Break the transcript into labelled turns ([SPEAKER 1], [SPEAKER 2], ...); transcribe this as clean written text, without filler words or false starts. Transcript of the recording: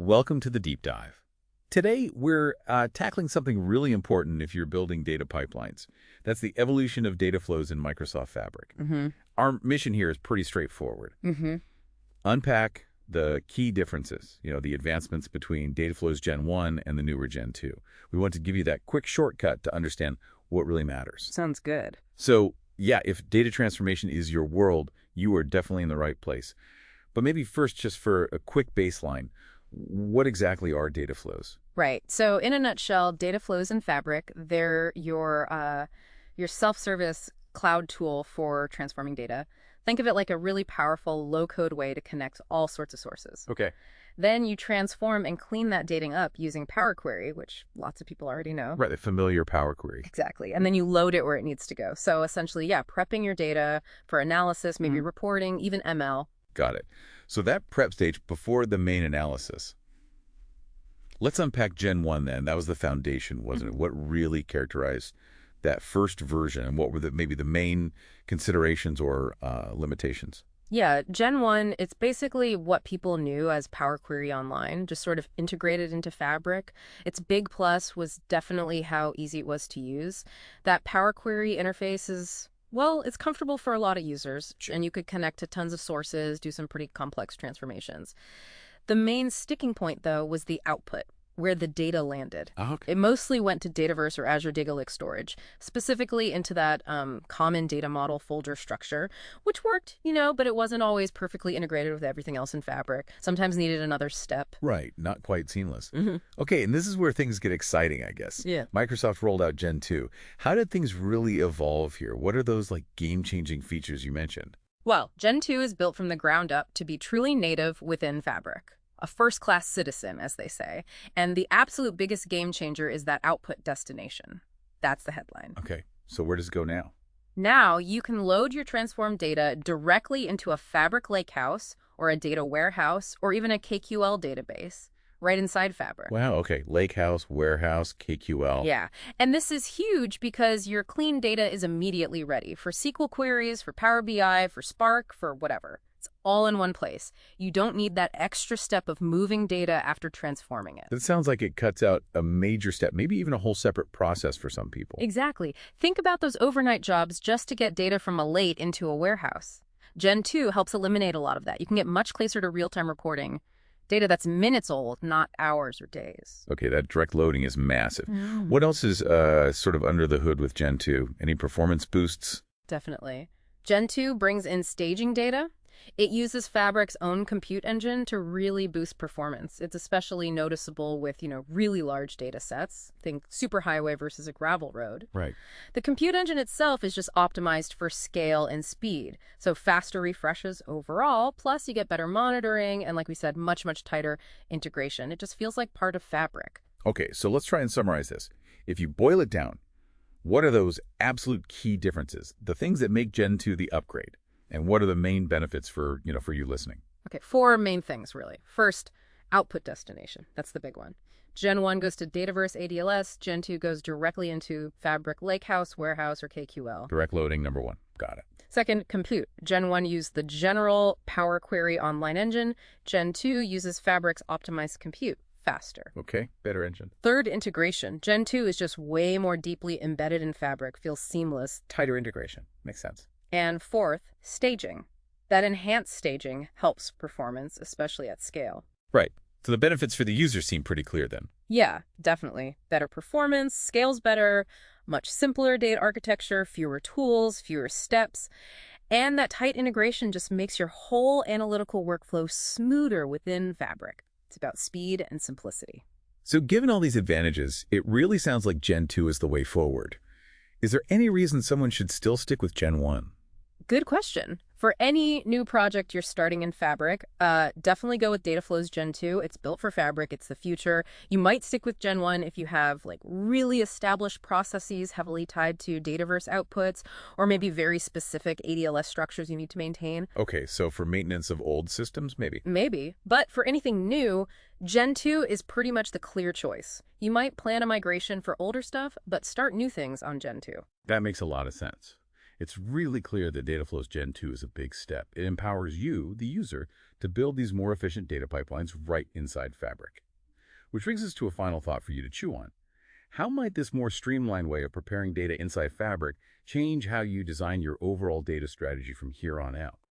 [SPEAKER 1] Welcome to the Deep Dive. Today, we're tackling something really important if you're building data pipelines. That's the evolution of data flows in Microsoft Fabric. Our mission here is pretty straightforward. Unpack the key differences, the advancements between Dataflows Gen 1 and the newer Gen 2. We want to give you that quick shortcut to understand what really matters.
[SPEAKER 2] Sounds good.
[SPEAKER 1] So, yeah, if data transformation is your world, you are definitely in the right place. But maybe first, just for a quick baseline, what exactly are data flows?
[SPEAKER 2] Right. So in a nutshell, data flows in Fabric, they're your self-service cloud tool for transforming data. Think of it like a really powerful low-code way to connect all sorts of sources.
[SPEAKER 1] Okay.
[SPEAKER 2] Then you transform and clean that data up using Power Query, which lots of people already know.
[SPEAKER 1] Right, the familiar Power Query.
[SPEAKER 2] Exactly. And then you load it where it needs to go. So essentially, yeah, prepping your data for analysis, maybe reporting, even ML.
[SPEAKER 1] Got it. So that prep stage before the main analysis. Let's unpack Gen 1 then. That was the foundation, wasn't it? What really characterized that first version, and what were maybe the main considerations or limitations?
[SPEAKER 2] Yeah, Gen 1, it's basically what people knew as Power Query Online, just sort of integrated into Fabric. Its big plus was definitely how easy it was to use. That Power Query interface is, well, it's comfortable for a lot of users, and you could connect to tons of sources, do some pretty complex transformations. The main sticking point, though, was the output, where the data landed.
[SPEAKER 1] Okay.
[SPEAKER 2] It mostly went to Dataverse or Azure Data Lake storage, specifically into that common data model folder structure, which worked, but it wasn't always perfectly integrated with everything else in Fabric. Sometimes needed another step.
[SPEAKER 1] Right, not quite seamless. Okay, and this is where things get exciting, I guess.
[SPEAKER 2] Yeah.
[SPEAKER 1] Microsoft rolled out Gen 2. How did things really evolve here? What are those game-changing features you mentioned?
[SPEAKER 2] Well, Gen 2 is built from the ground up to be truly native within Fabric. A first-class citizen, as they say. And the absolute biggest game changer is that output destination. That's the headline.
[SPEAKER 1] Okay, so where does it go now?
[SPEAKER 2] Now, you can load your transformed data directly into a Fabric Lakehouse or a data warehouse or even a KQL database right inside Fabric.
[SPEAKER 1] Wow, okay. Lakehouse, warehouse, KQL.
[SPEAKER 2] Yeah, and this is huge because your clean data is immediately ready for SQL queries, for Power BI, for Spark, for whatever. It's all in one place. You don't need that extra step of moving data after transforming it.
[SPEAKER 1] That sounds like it cuts out a major step, maybe even a whole separate process for some people.
[SPEAKER 2] Exactly. Think about those overnight jobs just to get data from a lake into a warehouse. Gen 2 helps eliminate a lot of that. You can get much closer to real-time reporting. Data that's minutes old, not hours or days.
[SPEAKER 1] Okay, that direct loading is massive. What else is sort of under the hood with Gen 2? Any performance boosts?
[SPEAKER 2] Definitely. Gen 2 brings in staging data. It uses Fabric's own compute engine to really boost performance. It's especially noticeable with, really large data sets. Think superhighway versus a gravel road.
[SPEAKER 1] Right.
[SPEAKER 2] The compute engine itself is just optimized for scale and speed. So faster refreshes overall, plus you get better monitoring and, like we said, much, much tighter integration. It just feels like part of Fabric.
[SPEAKER 1] Okay, so let's try and summarize this. If you boil it down, what are those absolute key differences? The things that make Gen 2 the upgrade? And what are the main benefits for you listening?
[SPEAKER 2] Okay, 4 main things, really. First, output destination. That's the big one. Gen 1 goes to Dataverse ADLS. Gen 2 goes directly into Fabric Lakehouse, Warehouse, or KQL.
[SPEAKER 1] Direct loading, number 1. Got it.
[SPEAKER 2] Second, compute. Gen 1 used the general Power Query Online engine. Gen 2 uses Fabric's optimized compute. Faster.
[SPEAKER 1] Okay, better engine.
[SPEAKER 2] Third, integration. Gen 2 is just way more deeply embedded in Fabric, feels seamless.
[SPEAKER 1] Tighter integration. Makes sense.
[SPEAKER 2] And fourth, staging. That enhanced staging helps performance, especially at scale.
[SPEAKER 1] Right. So the benefits for the user seem pretty clear then.
[SPEAKER 2] Yeah, definitely. Better performance, scales better, much simpler data architecture, fewer tools, fewer steps. And that tight integration just makes your whole analytical workflow smoother within Fabric. It's about speed and simplicity.
[SPEAKER 1] So given all these advantages, it really sounds like Gen 2 is the way forward. Is there any reason someone should still stick with Gen 1?
[SPEAKER 2] Good question. For any new project you're starting in Fabric, definitely go with Dataflows Gen 2. It's built for Fabric. It's the future. You might stick with Gen 1 if you have really established processes heavily tied to Dataverse outputs, or maybe very specific ADLS structures you need to maintain.
[SPEAKER 1] Okay, so for maintenance of old systems, maybe?
[SPEAKER 2] Maybe. But for anything new, Gen 2 is pretty much the clear choice. You might plan a migration for older stuff, but start new things on Gen 2.
[SPEAKER 1] That makes a lot of sense. It's really clear that Dataflows Gen 2 is a big step. It empowers you, the user, to build these more efficient data pipelines right inside Fabric. Which brings us to a final thought for you to chew on. How might this more streamlined way of preparing data inside Fabric change how you design your overall data strategy from here on out?